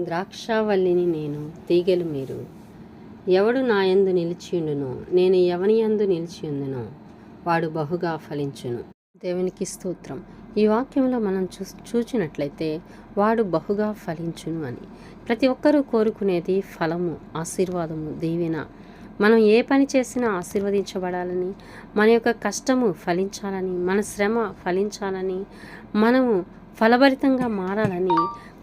ద్రాక్షావల్లిని నేను, తీగెలు మీరు. ఎవడు నా యందు నిలిచియుండునో, నేను ఎవని యందు నిలిచియుందునో వాడు బహుగా ఫలించును. దేవునికి స్తోత్రం. ఈ వాక్యంలో మనం చూచినట్లయితే వాడు బహుగా ఫలించును అని. ప్రతి ఒక్కరూ కోరుకునేది ఫలము, ఆశీర్వాదము, దీవెన. మనం ఏ పని చేసినా ఆశీర్వదించబడాలని, మన యొక్క కష్టము ఫలించాలని, మన శ్రమ ఫలించాలని, మనము ఫలభరితంగా మారాలని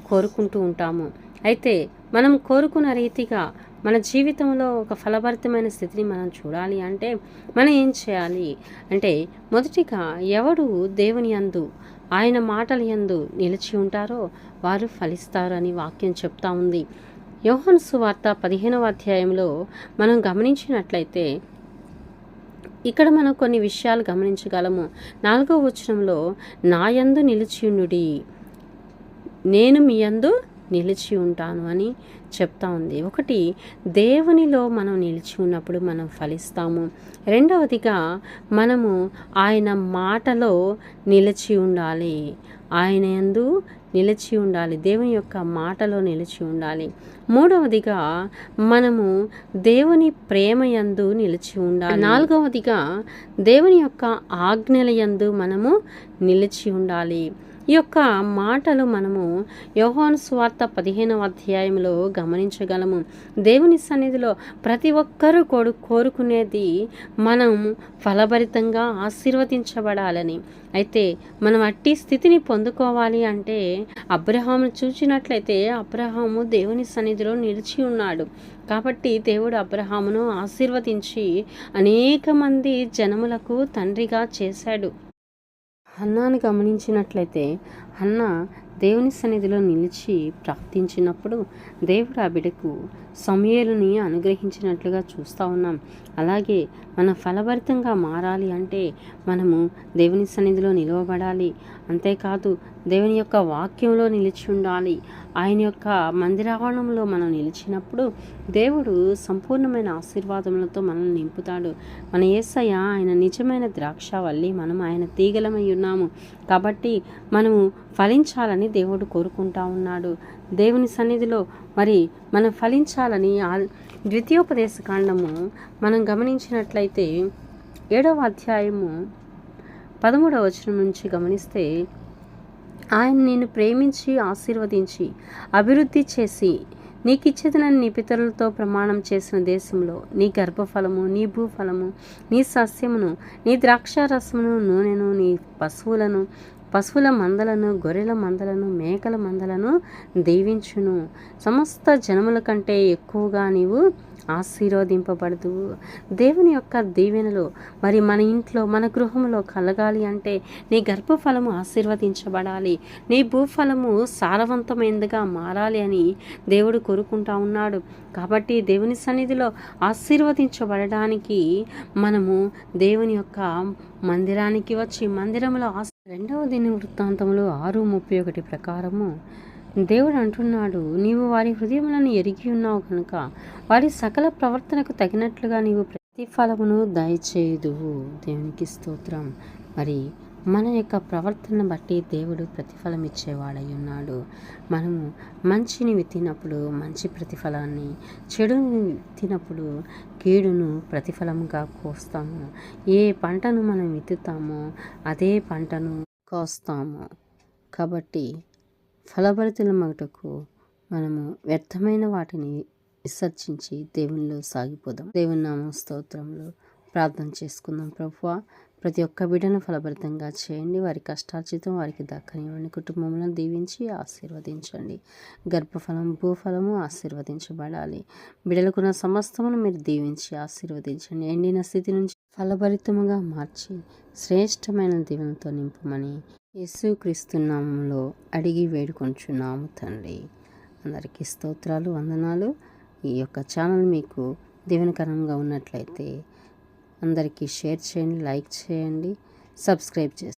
కోరుకుంటూ ఉంటాము. అయితే మనం కోరుకున్న రీతిగా మన జీవితంలో ఒక ఫలభరితమైన స్థితిని మనం చూడాలి అంటే మనం ఏం చేయాలి అంటే, మొదటిగా ఎవడు దేవుని యందు, ఆయన మాటల యందు నిలిచి ఉంటారో వారు ఫలిస్తారు అని వాక్యం చెప్తా ఉంది. యోహాను సువార్త 15వ అధ్యాయంలో మనం గమనించినట్లయితే ఇక్కడ మనం కొన్ని విషయాలు గమనించగలము. 4వ వచనంలో, నా యందు నిలిచియుండుడి, నేను మీ యందు నిలిచి ఉంటాను అని చెప్తా ఉంది. ఒకటి, దేవునిలో మనం నిలిచి ఉన్నప్పుడు మనం ఫలిస్తాము. రెండవదిగా మనము ఆయన మాటలో నిలిచి ఉండాలి, ఆయన యందు నిలిచి ఉండాలి, దేవుని యొక్క మాటలో నిలిచి ఉండాలి. మూడవదిగా మనము దేవుని ప్రేమ యందు నిలిచి ఉండాలి. నాలుగవదిగా దేవుని యొక్క ఆజ్ఞల యందు మనము నిలిచి ఉండాలి. ఈ యొక్క మాటలు మనము యోహాను సువార్త 15వ అధ్యాయంలో గమనించగలము. దేవుని సన్నిధిలో ప్రతి ఒక్కరూ కోరుకునేది మనం ఫలభరితంగా ఆశీర్వదించబడాలని. అయితే మనం అట్టి స్థితిని పొందుకోవాలి అంటే అబ్రహామును చూచినట్లయితే అబ్రహాము దేవుని సన్నిధిలో నిలిచి ఉన్నాడు. కాబట్టి దేవుడు అబ్రహామును ఆశీర్వదించి అనేక మంది జనములకు తండ్రిగా చేశాడు. హన్నాను గమనించినట్లయితే హన్నా దేవుని సన్నిధిలో నిలిచి ప్రార్థించినప్పుడు దేవుడు ఆ బిడ్డకు సమూయేలుని అనుగ్రహించినట్లుగా చూస్తూ ఉన్నాం. అలాగే మనం ఫలభరితంగా మారాలి అంటే మనము దేవుని సన్నిధిలో నిలవబడాలి. అంతేకాదు దేవుని యొక్క వాక్యంలో నిలిచి ఉండాలి. ఆయన యొక్క మందిరావరణంలో మనం నిలిచినప్పుడు దేవుడు సంపూర్ణమైన ఆశీర్వాదములతో మనల్ని నింపుతాడు. మన యేసయ్య ఆయన నిజమైన ద్రాక్షావల్లి, మనం ఆయన తీగలమై ఉన్నాము. కాబట్టి మనము ఫలించాలని దేవుడు కోరుకుంటా ఉన్నాడు. దేవుని సన్నిధిలో మరి మనం ఫలించాలని ద్వితీయోపదేశ కాండము మనం గమనించినట్లయితే 7వ అధ్యాయము 13వ వచనం నుంచి గమనిస్తే, ఆయన నిన్ను ప్రేమించి ఆశీర్వదించి అభివృద్ధి చేసి నీకిచ్చేదనని నీ పితరులతో ప్రమాణం చేసిన దేశంలో నీ గర్భఫలము, నీ భూఫలము, నీ సస్యమును, నీ ద్రాక్షారసమును, నూనెను, నీ పశువుల మందలను, గొర్రెల మందలను, మేకల మందలను దీవించును. సమస్త జనముల కంటే ఎక్కువగా నీవు ఆశీర్వదింపబడదు. దేవుని యొక్క దీవెనలో మరి మన ఇంట్లో, మన గృహంలో కలగాలి అంటే నీ గర్భఫలము ఆశీర్వదించబడాలి, నీ భూఫలము సారవంతమైనదిగా మారాలి అని దేవుడు కోరుకుంటా ఉన్నాడు. కాబట్టి దేవుని సన్నిధిలో ఆశీర్వదించబడడానికి మనము దేవుని యొక్క మందిరానికి వచ్చి మందిరంలో 2వ దినవృత్తాంతములు 6:31 ప్రకారము దేవుడు అంటున్నాడు, నీవు వారి హృదయములను ఎరిగి ఉన్నావు కనుక వారి సకల ప్రవర్తనకు తగినట్లుగా నీవు ప్రతిఫలమును దయచేయుదువు. దేవునికి స్తోత్రం. మరి మన యొక్క ప్రవర్తనను బట్టి దేవుడు ప్రతిఫలం ఇచ్చేవాడై ఉన్నాడు. మనము మంచిని విత్తినప్పుడు మంచి ప్రతిఫలాన్ని, చెడుని విత్తినప్పుడు కీడును ప్రతిఫలంగా కోస్తాము. ఏ పంటను మనం విత్తుతామో అదే పంటను కోస్తాము. కాబట్టి ఫలభరితుల మటుకు మనము వ్యర్థమైన వాటిని విసర్జించి దేవునిలో సాగిపోదాం. దేవుని నామం స్తోత్రంలో ప్రార్థన చేసుకుందాం. ప్రభువా, ప్రతి ఒక్క బిడ్డను ఫలభరితంగా చేయండి. వారి కష్టార్జితం వారికి దక్కనివ్వండి. కుటుంబంలో దీవించి ఆశీర్వదించండి. గర్భఫలం, భూఫలము ఆశీర్వదించబడాలి. బిడ్డలకున్న సమస్తమును మీరు దీవించి ఆశీర్వదించండి. ఎండిన స్థితి నుంచి ఫలభరితముగా మార్చి శ్రేష్టమైన దీవెనతో నింపమని యేసుక్రీస్తు నామములో అడిగి వేడుకొంచున్నాము తండ్రి. అందరికీ స్తోత్రాలు, వందనాలు. ఈ యొక్క ఛానల్ మీకు దీవెనకరంగా ఉన్నట్లయితే అందరికీ షేర్ చేయండి, లైక్ చేయండి, సబ్స్క్రైబ్ చేయండి.